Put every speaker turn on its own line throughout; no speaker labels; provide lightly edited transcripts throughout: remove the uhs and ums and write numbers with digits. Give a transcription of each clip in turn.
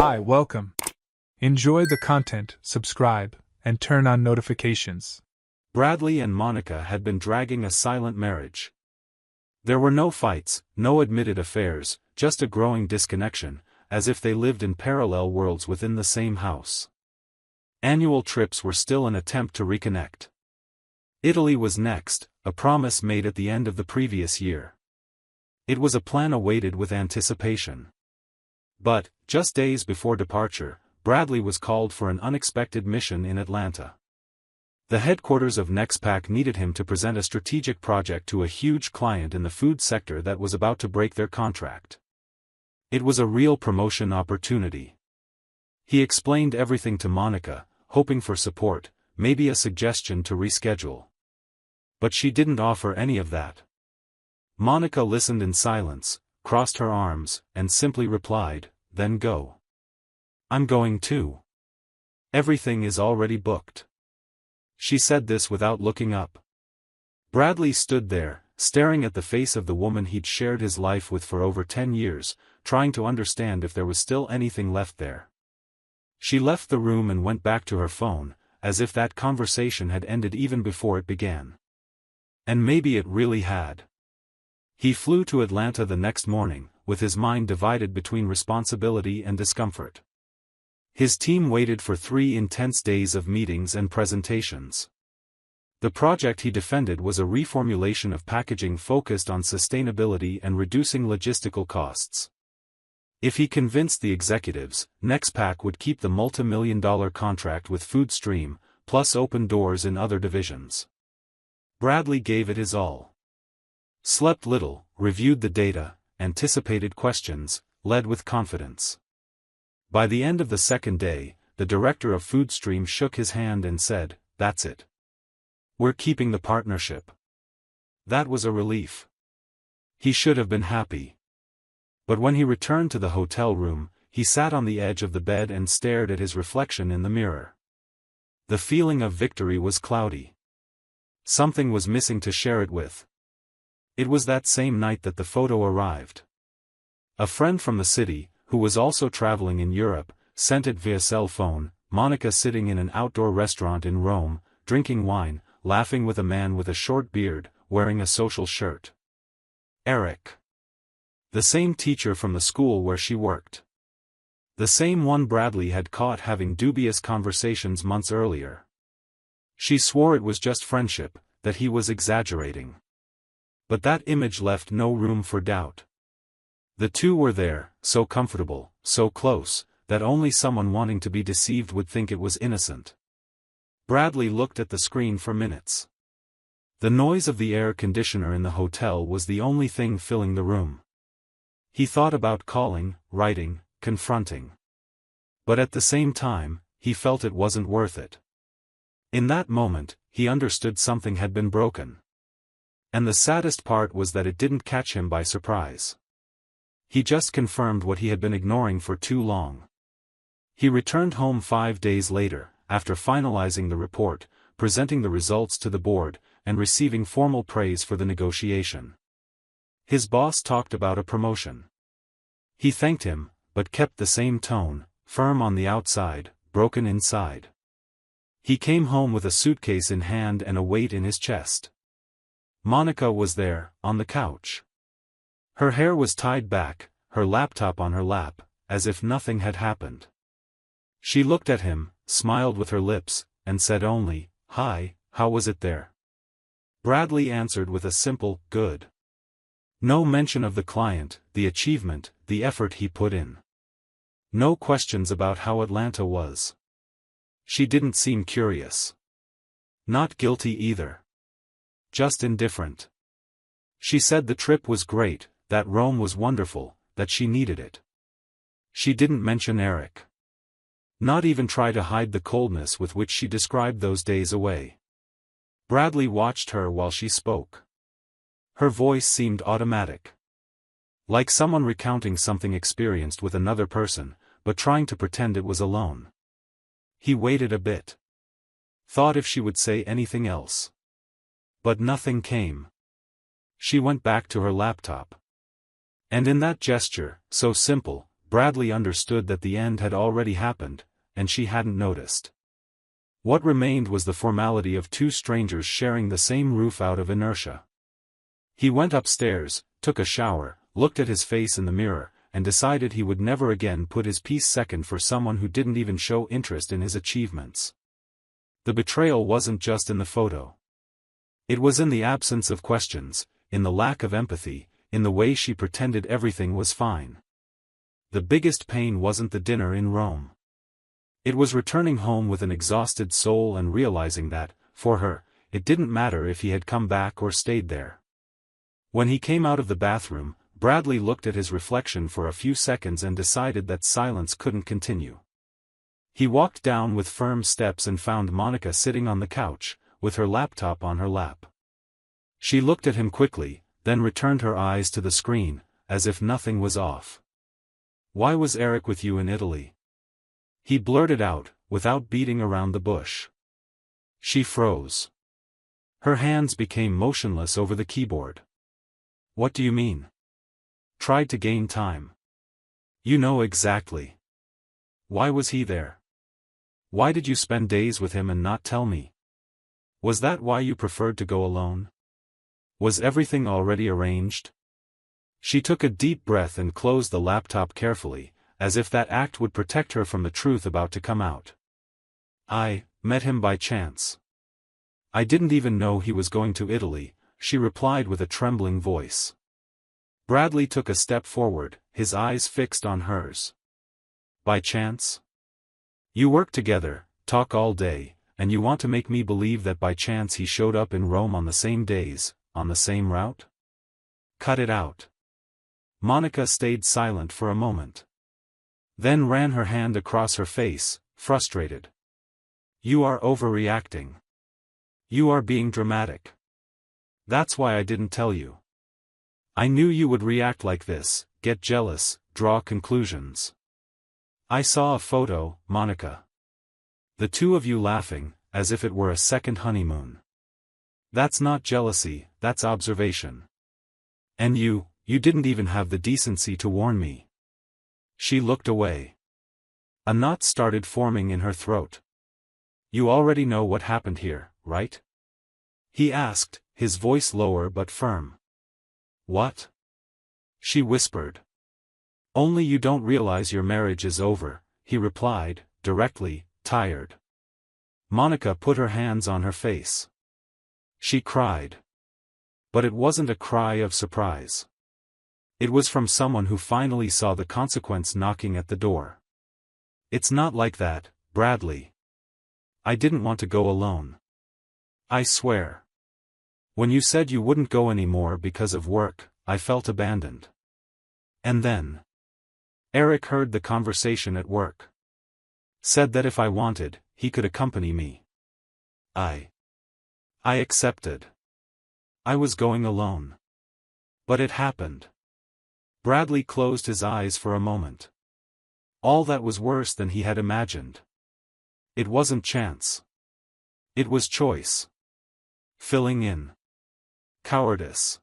Hi, welcome. Enjoy the content, subscribe, and turn on notifications.
Bradley and Monica had been dragging a silent marriage. There were no fights, no admitted affairs, just a growing disconnection, as if they lived in parallel worlds within the same house. Annual trips were still an attempt to reconnect. Italy was next, a promise made at the end of the previous year. It was a plan awaited with anticipation. But, just days before departure, Bradley was called for an unexpected mission in Atlanta. The headquarters of Nextpac needed him to present a strategic project to a huge client in the food sector that was about to break their contract. It was a real promotion opportunity. He explained everything to Monica, hoping for support, maybe a suggestion to reschedule. But she didn't offer any of that. Monica listened in silence, crossed her arms, and simply replied, "Then go." "I'm going too. Everything is already booked." She said this without looking up. Bradley stood there, staring at the face of the woman he'd shared his life with for over 10 years, trying to understand if there was still anything left there. She left the room and went back to her phone, as if that conversation had ended even before it began. And maybe it really had. He flew to Atlanta the next morning, with his mind divided between responsibility and discomfort. His team waited for 3 intense days of meetings and presentations. The project he defended was a reformulation of packaging focused on sustainability and reducing logistical costs. If he convinced the executives, Nextpac would keep the multi-million-dollar contract with Foodstream, plus open doors in other divisions. Bradley gave it his all. Slept little, reviewed the data, anticipated questions, led with confidence. By the end of the second day, the director of Foodstream shook his hand and said, "That's it. We're keeping the partnership." That was a relief. He should have been happy. But when he returned to the hotel room, he sat on the edge of the bed and stared at his reflection in the mirror. The feeling of victory was cloudy. Something was missing to share it with. It was that same night that the photo arrived. A friend from the city, who was also traveling in Europe, sent it via cell phone. Monica sitting in an outdoor restaurant in Rome, drinking wine, laughing with a man with a short beard, wearing a social shirt. Eric. The same teacher from the school where she worked. The same one Bradley had caught having dubious conversations months earlier. She swore it was just friendship, that he was exaggerating. But that image left no room for doubt. The two were there, so comfortable, so close, that only someone wanting to be deceived would think it was innocent. Bradley looked at the screen for minutes. The noise of the air conditioner in the hotel was the only thing filling the room. He thought about calling, writing, confronting. But at the same time, he felt it wasn't worth it. In that moment, he understood something had been broken. And the saddest part was that it didn't catch him by surprise. He just confirmed what he had been ignoring for too long. He returned home 5 days later, after finalizing the report, presenting the results to the board, and receiving formal praise for the negotiation. His boss talked about a promotion. He thanked him, but kept the same tone, firm on the outside, broken inside. He came home with a suitcase in hand and a weight in his chest. Monica was there, on the couch. Her hair was tied back, her laptop on her lap, as if nothing had happened. She looked at him, smiled with her lips, and said only, "Hi, how was it there?" Bradley answered with a simple, "Good." No mention of the client, the achievement, the effort he put in. No questions about how Atlanta was. She didn't seem curious. Not guilty either. Just indifferent. She said the trip was great, that Rome was wonderful, that she needed it. She didn't mention Eric. Not even try to hide the coldness with which she described those days away. Bradley watched her while she spoke. Her voice seemed automatic. Like someone recounting something experienced with another person, but trying to pretend it was alone. He waited a bit. Thought if she would say anything else. But nothing came. She went back to her laptop. And in that gesture, so simple, Bradley understood that the end had already happened, and she hadn't noticed. What remained was the formality of two strangers sharing the same roof out of inertia. He went upstairs, took a shower, looked at his face in the mirror, and decided he would never again put his peace second for someone who didn't even show interest in his achievements. The betrayal wasn't just in the photo. It was in the absence of questions, in the lack of empathy, in the way she pretended everything was fine. The biggest pain wasn't the dinner in Rome. It was returning home with an exhausted soul and realizing that, for her, it didn't matter if he had come back or stayed there. When he came out of the bathroom, Bradley looked at his reflection for a few seconds and decided that silence couldn't continue. He walked down with firm steps and found Monica sitting on the couch, with her laptop on her lap. She looked at him quickly, then returned her eyes to the screen, as if nothing was off. "Why was Eric with you in Italy?" He blurted out, without beating around the bush. She froze. Her hands became motionless over the keyboard. "What do you mean?" "Tried to gain time." "You know exactly." "Why was he there? Why did you spend days with him and not tell me? Was that why you preferred to go alone? Was everything already arranged?" She took a deep breath and closed the laptop carefully, as if that act would protect her from the truth about to come out. "I met him by chance. I didn't even know he was going to Italy," she replied with a trembling voice. Bradley took a step forward, his eyes fixed on hers. "By chance? You work together, talk all day, and you want to make me believe that by chance he showed up in Rome on the same days, on the same route? Cut it out." Monica stayed silent for a moment. Then ran her hand across her face, frustrated. "You are overreacting. You are being dramatic. That's why I didn't tell you. I knew you would react like this, get jealous, draw conclusions. I saw a photo, Monica. The two of you laughing, as if it were a second honeymoon. That's not jealousy, that's observation. And you didn't even have the decency to warn me." She looked away. A knot started forming in her throat. "You already know what happened here, right?" he asked, his voice lower but firm. "What?" she whispered. "Only you don't realize your marriage is over," he replied, directly, tired. Monica put her hands on her face. She cried. But it wasn't a cry of surprise. It was from someone who finally saw the consequence knocking at the door. "It's not like that, Bradley. I didn't want to go alone. I swear. When you said you wouldn't go anymore because of work, I felt abandoned. And then Eric heard the conversation at work. Said that if I wanted, he could accompany me. I accepted. I was going alone. But it happened." Bradley closed his eyes for a moment. All that was worse than he had imagined. It wasn't chance. It was choice. Filling in. Cowardice.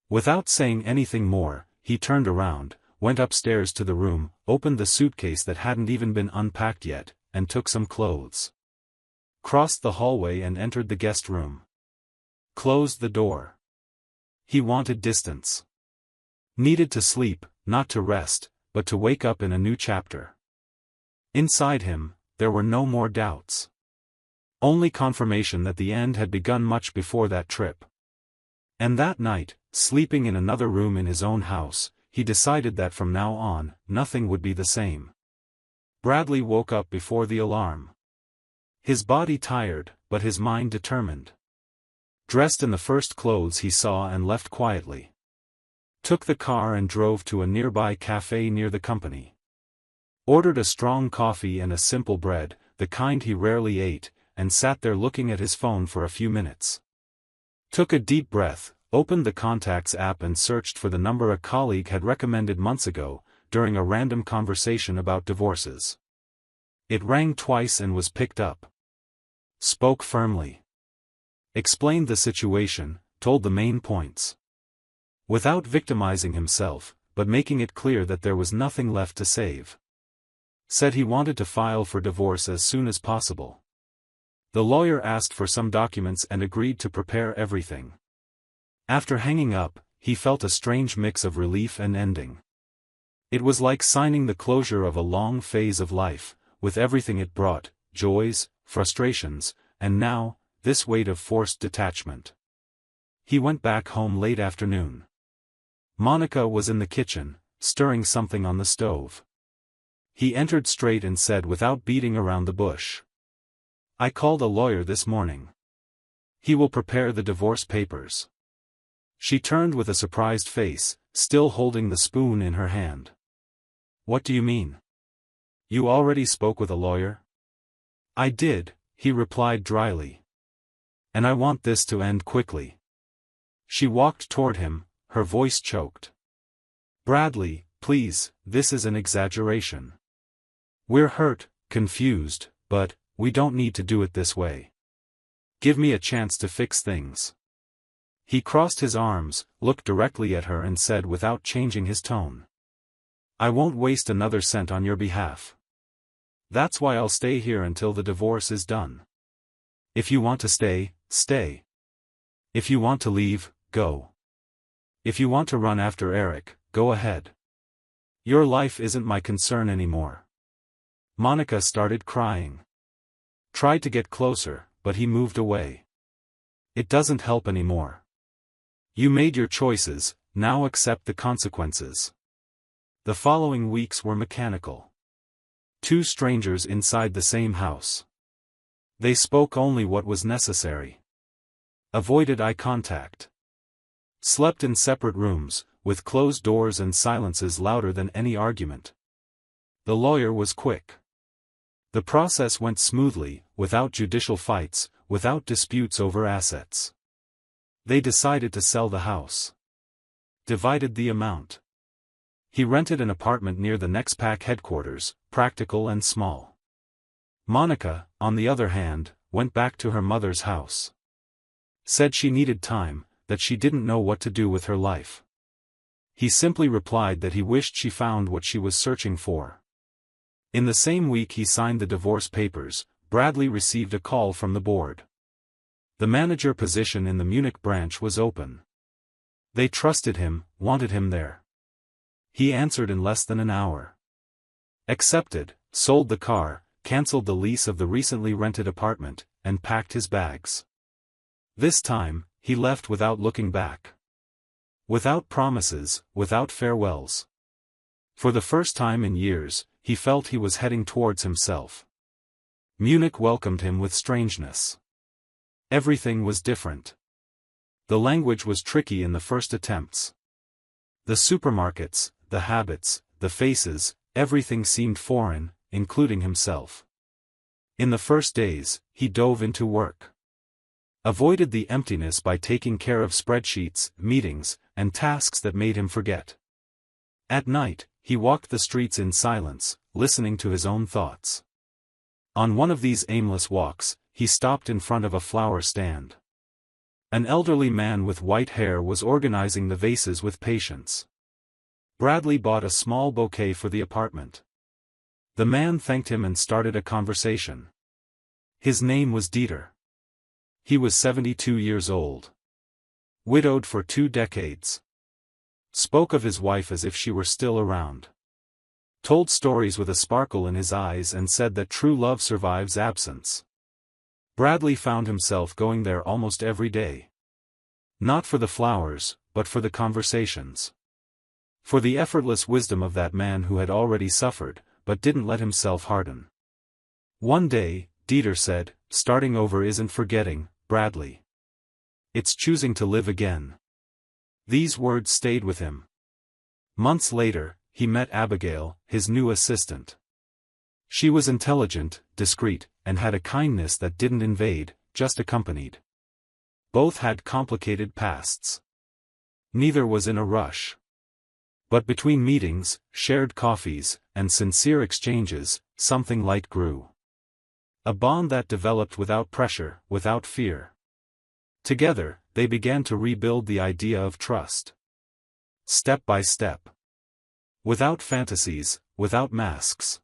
Without saying anything more, he turned around, went upstairs to the room, opened the suitcase that hadn't even been unpacked yet, and took some clothes. Crossed the hallway and entered the guest room. Closed the door. He wanted distance. Needed to sleep, not to rest, but to wake up in a new chapter. Inside him, there were no more doubts. Only confirmation that the end had begun much before that trip. And that night, sleeping in another room in his own house, he decided that from now on, nothing would be the same. Bradley woke up before the alarm. His body tired, but his mind determined. Dressed in the first clothes he saw and left quietly. Took the car and drove to a nearby cafe near the company. Ordered a strong coffee and a simple bread, the kind he rarely ate, and sat there looking at his phone for a few minutes. Took a deep breath, opened the Contacts app and searched for the number a colleague had recommended months ago, during a random conversation about divorces. It rang twice and was picked up. Spoke firmly. Explained the situation, told the main points. Without victimizing himself, but making it clear that there was nothing left to save. Said he wanted to file for divorce as soon as possible. The lawyer asked for some documents and agreed to prepare everything. After hanging up, he felt a strange mix of relief and ending. It was like signing the closure of a long phase of life, with everything it brought, joys, frustrations, and now, this weight of forced detachment. He went back home late afternoon. Monica was in the kitchen, stirring something on the stove. He entered straight and said without beating around the bush. "I called a lawyer this morning. He will prepare the divorce papers." She turned with a surprised face, still holding the spoon in her hand. "What do you mean? You already spoke with a lawyer?" "I did," he replied dryly. "And I want this to end quickly." She walked toward him, her voice choked. "Bradley, please, this is an exaggeration. We're hurt, confused, but we don't need to do it this way. Give me a chance to fix things." He crossed his arms, looked directly at her and said without changing his tone. "I won't waste another cent on your behalf. That's why I'll stay here until the divorce is done. If you want to stay, stay. If you want to leave, go. If you want to run after Eric, go ahead. Your life isn't my concern anymore." Monica started crying. Tried to get closer, but he moved away. "It doesn't help anymore. You made your choices, now accept the consequences." The following weeks were mechanical. Two strangers inside the same house. They spoke only what was necessary. Avoided eye contact. Slept in separate rooms, with closed doors and silences louder than any argument. The lawyer was quick. The process went smoothly, without judicial fights, without disputes over assets. They decided to sell the house. Divided the amount. He rented an apartment near the NextPack headquarters, practical and small. Monica, on the other hand, went back to her mother's house. Said she needed time, that she didn't know what to do with her life. He simply replied that he wished she found what she was searching for. In the same week he signed the divorce papers, Bradley received a call from the board. The manager position in the Munich branch was open. They trusted him, wanted him there. He answered in less than an hour. Accepted, sold the car, cancelled the lease of the recently rented apartment, and packed his bags. This time, he left without looking back. Without promises, without farewells. For the first time in years, he felt he was heading towards himself. Munich welcomed him with strangeness. Everything was different. The language was tricky in the first attempts. The supermarkets, the habits, the faces, everything seemed foreign, including himself. In the first days, he dove into work. Avoided the emptiness by taking care of spreadsheets, meetings, and tasks that made him forget. At night, he walked the streets in silence, listening to his own thoughts. On one of these aimless walks, he stopped in front of a flower stand. An elderly man with white hair was organizing the vases with patience. Bradley bought a small bouquet for the apartment. The man thanked him and started a conversation. His name was Dieter. He was 72 years old. Widowed for 2 decades. Spoke of his wife as if she were still around. Told stories with a sparkle in his eyes and said that true love survives absence. Bradley found himself going there almost every day. Not for the flowers, but for the conversations. For the effortless wisdom of that man who had already suffered, but didn't let himself harden. One day, Dieter said, "Starting over isn't forgetting, Bradley. It's choosing to live again." These words stayed with him. Months later, he met Abigail, his new assistant. She was intelligent, discreet, and had a kindness that didn't invade, just accompanied. Both had complicated pasts. Neither was in a rush. But between meetings, shared coffees, and sincere exchanges, something light grew. A bond that developed without pressure, without fear. Together, they began to rebuild the idea of trust. Step by step. Without fantasies, without masks.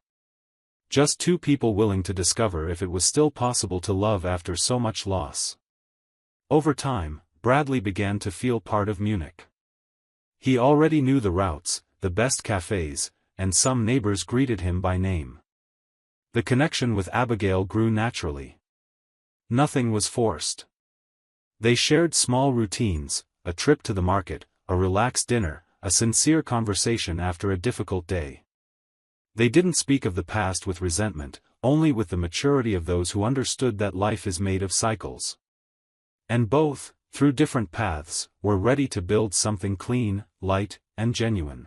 Just two people willing to discover if it was still possible to love after so much loss. Over time, Bradley began to feel part of Munich. He already knew the routes, the best cafes, and some neighbors greeted him by name. The connection with Abigail grew naturally. Nothing was forced. They shared small routines, a trip to the market, a relaxed dinner, a sincere conversation after a difficult day. They didn't speak of the past with resentment, only with the maturity of those who understood that life is made of cycles. And both, through different paths, were ready to build something clean, light, and genuine.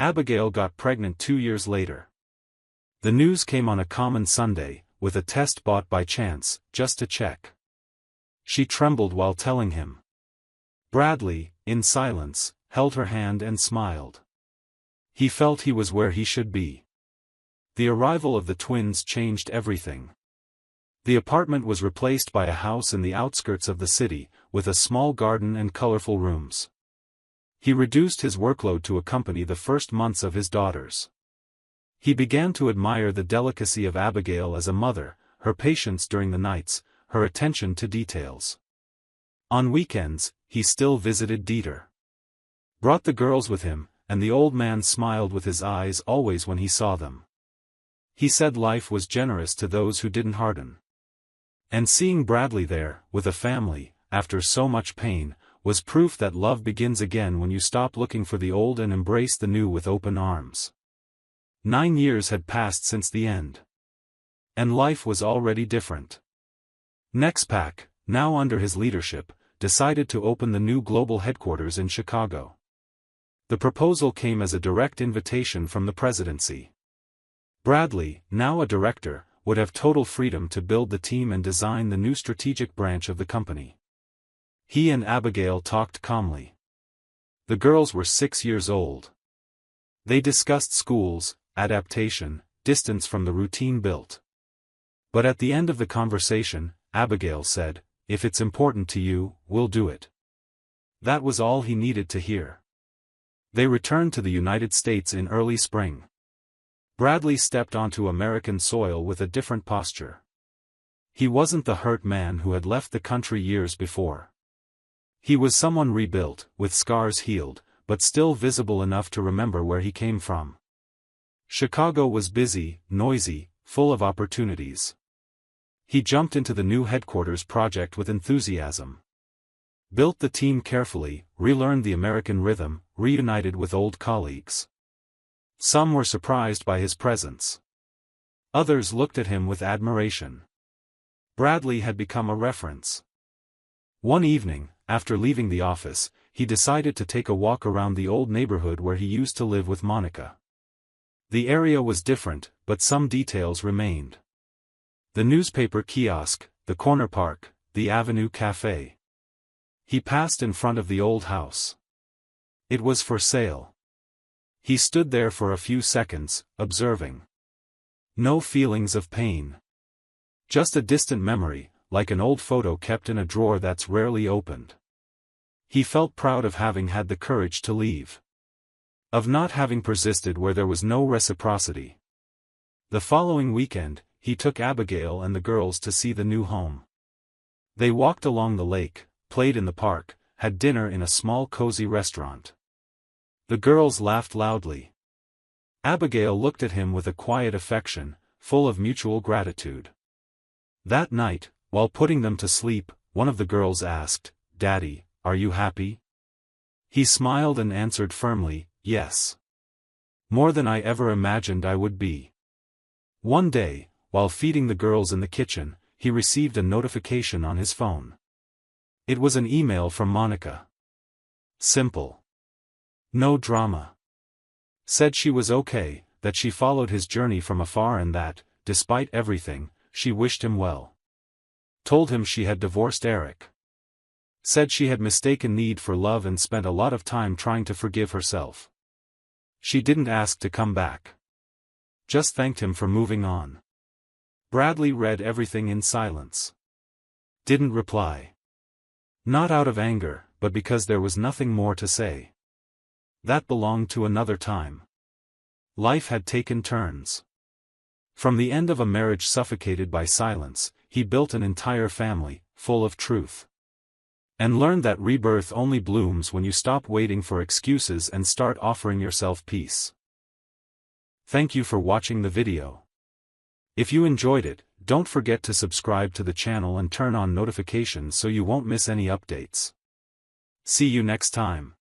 Abigail got pregnant 2 years later. The news came on a common Sunday, with a test bought by chance, just to check. She trembled while telling him. Bradley, in silence, held her hand and smiled. He felt he was where he should be. The arrival of the twins changed everything. The apartment was replaced by a house in the outskirts of the city, with a small garden and colorful rooms. He reduced his workload to accompany the first months of his daughters. He began to admire the delicacy of Abigail as a mother, her patience during the nights, her attention to details. On weekends, he still visited Dieter. Brought the girls with him, and the old man smiled with his eyes always when he saw them. He said life was generous to those who didn't harden. And seeing Bradley there, with a family, after so much pain, was proof that love begins again when you stop looking for the old and embrace the new with open arms. 9 years had passed since the end. And life was already different. Nexpac, now under his leadership, decided to open the new global headquarters in Chicago. The proposal came as a direct invitation from the presidency. Bradley, now a director, would have total freedom to build the team and design the new strategic branch of the company. He and Abigail talked calmly. The girls were 6 years old. They discussed schools, adaptation, distance from the routine built. But at the end of the conversation, Abigail said, "If it's important to you, we'll do it." That was all he needed to hear. They returned to the United States in early spring. Bradley stepped onto American soil with a different posture. He wasn't the hurt man who had left the country years before. He was someone rebuilt, with scars healed, but still visible enough to remember where he came from. Chicago was busy, noisy, full of opportunities. He jumped into the new headquarters project with enthusiasm. Built the team carefully, relearned the American rhythm, reunited with old colleagues. Some were surprised by his presence. Others looked at him with admiration. Bradley had become a reference. One evening, after leaving the office, he decided to take a walk around the old neighborhood where he used to live with Monica. The area was different, but some details remained. The newspaper kiosk, the corner park, the Avenue Cafe. He passed in front of the old house. It was for sale. He stood there for a few seconds, observing. No feelings of pain. Just a distant memory, like an old photo kept in a drawer that's rarely opened. He felt proud of having had the courage to leave. Of not having persisted where there was no reciprocity. The following weekend, he took Abigail and the girls to see the new home. They walked along the lake, played in the park, had dinner in a small cozy restaurant. The girls laughed loudly. Abigail looked at him with a quiet affection, full of mutual gratitude. That night, while putting them to sleep, one of the girls asked, "Daddy, are you happy?" He smiled and answered firmly, "Yes. More than I ever imagined I would be." One day, while feeding the girls in the kitchen, he received a notification on his phone. It was an email from Monica. Simple. No drama. Said she was okay, that she followed his journey from afar and that, despite everything, she wished him well. Told him she had divorced Eric. Said she had mistaken need for love and spent a lot of time trying to forgive herself. She didn't ask to come back. Just thanked him for moving on. Bradley read everything in silence. Didn't reply. Not out of anger, but because there was nothing more to say. That belonged to another time. Life had taken turns. From the end of a marriage suffocated by silence, he built an entire family, full of truth. And learned that rebirth only blooms when you stop waiting for excuses and start offering yourself peace. Thank you for watching the video. If you enjoyed it, don't forget to subscribe to the channel and turn on notifications so you won't miss any updates. See you next time.